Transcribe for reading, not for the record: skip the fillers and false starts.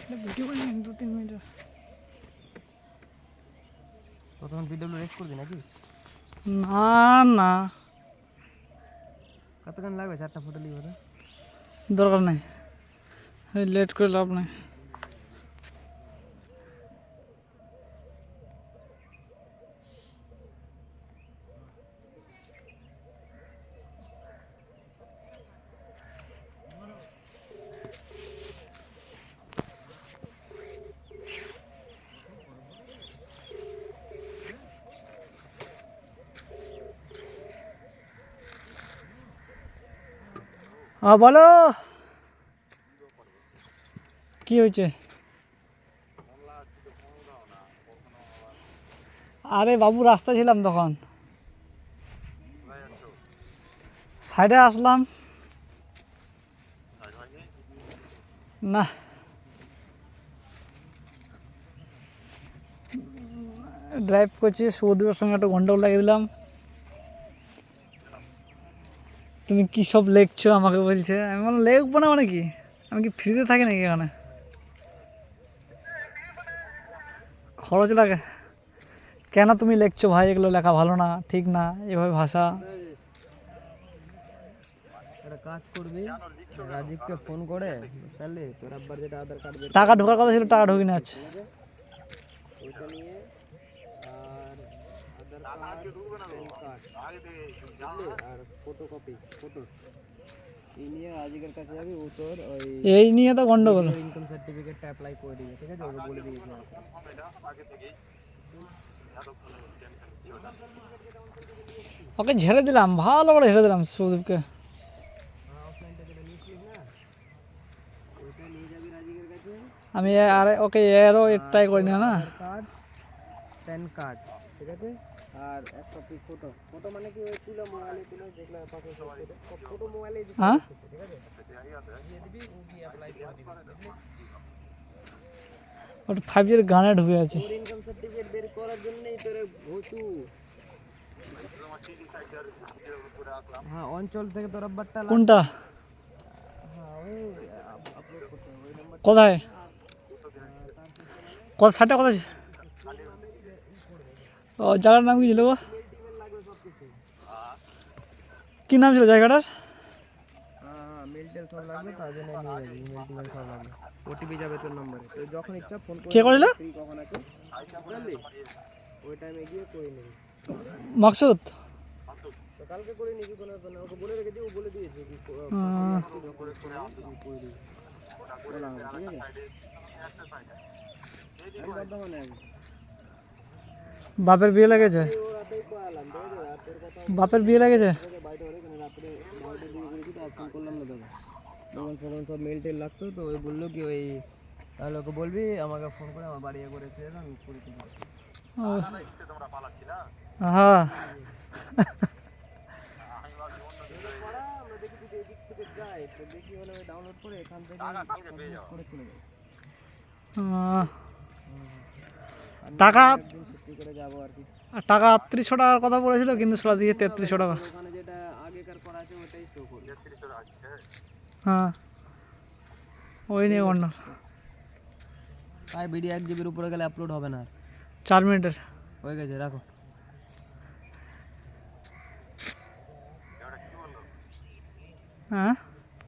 Video করে নিন 2-3 minute. তখন পিডব্লিউ রেস করবি নাকি? না না, কতক্ষণ লাগবে 4টা ফটো নিব? দরকার নেই, লেট করে লাভ নেই। বলো কি হয়েছে? আরে বাবু রাস্তা ছিলাম তখন, সাইডে আসলাম না। ড্রাইভ করছি, শুভদীপের সঙ্গে একটা গন্ডগোল লাগিয়ে দিলাম। তুমি কী সব লেখছো আমাকে বলছে, আমি বললাম লেখবো না মানে কি, আমি কি ফ্রিতে থাকি নাকি এখানে? খরচ লাগে। কেন তুমি লেখছো ভাই, এগুলো লেখা ভালো না, ঠিক না এভাবে ভাষা। একটা কাজ করবি, রাজীবকে ফোন করে বুঝলি তোর আব্বার যেটা আধার কার্ড টাকা ঢোকার কথা ছিল, টাকা ঢুকিয়ে নিচ্ছে। ওইটা নিয়ে আর আধার কার্ড, প্যান কার্ড আর ফটোকপি ফটো এই নিয়ে রাজীবের কাছে যাবি। ও তোর ওই এই নিয়ে তো গন্ডগোল। ইনকাম সার্টিফিকেটটা অ্যাপ্লাই করে দিবে, ঠিক আছে? ওকে বলে দিয়েছি। ওকে ঝেড়ে দিলাম, ভালো করে ঝেড়ে দিলাম সুদীপকে। আমি আর ওকে এরও একটাই করি না না। কার্ড, প্যান কার্ড, ঠিক আছে? আর এক কপি ফটো। ফটো মানে কি ওই তুলো মোবাইলে তুলো যেগুলো পাসপোর্ট ফটো মোবাইলে দিতে হ্যাঁ, ঠিক আছে? দিয়ে দিবি, ও কি অ্যাপ্লাই করে দিবে, বুঝলি? ওটা 5G এর গানে ঢুকে আছে। তোর ইনকাম সার্টিফিকেট বের করার জন্যই তোর ভুতু। হ্যাঁ, অঞ্চল থেকে তোর আব্বারটা কোনটা? হ্যাঁ, ওই আপলোড করতে হবে ওই নাম্বার। কোথায়? কত সাইটটা কোথায়? ও জায়গার নাম কি ছিল গো? কি নাম ছিল জায়গাটার? হ্যাঁ, মেল টেল সব লাগবে, তার জন্য নিয়ে যাবি। ইমেল টিমেল সব লাগবে, ওটিপি যাবে তোর নম্বরে। তো যখন ইচ্ছা ফোন করে কে করিল? ফ্রি কখন আছে বুঝলি, ওই টাইমে গিয়ে করে নিবি। মাকসুদ? তো কালকে করে নিবি, কোনো ব্যাপার না। ওকে বলে রেখেছি, ও বলে দিয়েছে কি করে দিবি। বলা হবে, ঠিক আছে? আমি বর্ধমানে আছি। বাপের বিয়ে লেগেছে? ও রাতেই করালাম, ঠিক আছে? রাতের কথা বাপের বিয়ে লেগেছে? বাইরে হলে কেন রাত্রে 12টার দিকে করেছি, তো আর ফোন করলাম না তোকে। তখন ফোন সব মেল টেল লাগতো, তো ওই বললো কি ওই তাহলে ওকে বলবি আমাকে ফোন করে আমার বাড়ি করে এসে আমি করে দিবি। হ্যাঁ, আমরা দেখি যদি এদিক থেকে যাই, তো দেখি হলে ওই ডাউনলোড করে এখান থেকে করে চলে যাই। টাকা একদিন ছুটি করে যাবো আর কি। টাকা 3800 টাকার কথা বলেছিল, কিন্তু সেটা দিয়ে 3300 টাকা। ওখানে যেটা আগেকার করা আছে ওটাই শো করবে। হ্যাঁ, ওই নিয়ে গন্ডগোল। তাই ভিডিও 1 জিবির উপরে গেলে আপলোড হবে না। 4 মিনিটের হয়ে গেছে, রাখো। হ্যাঁ।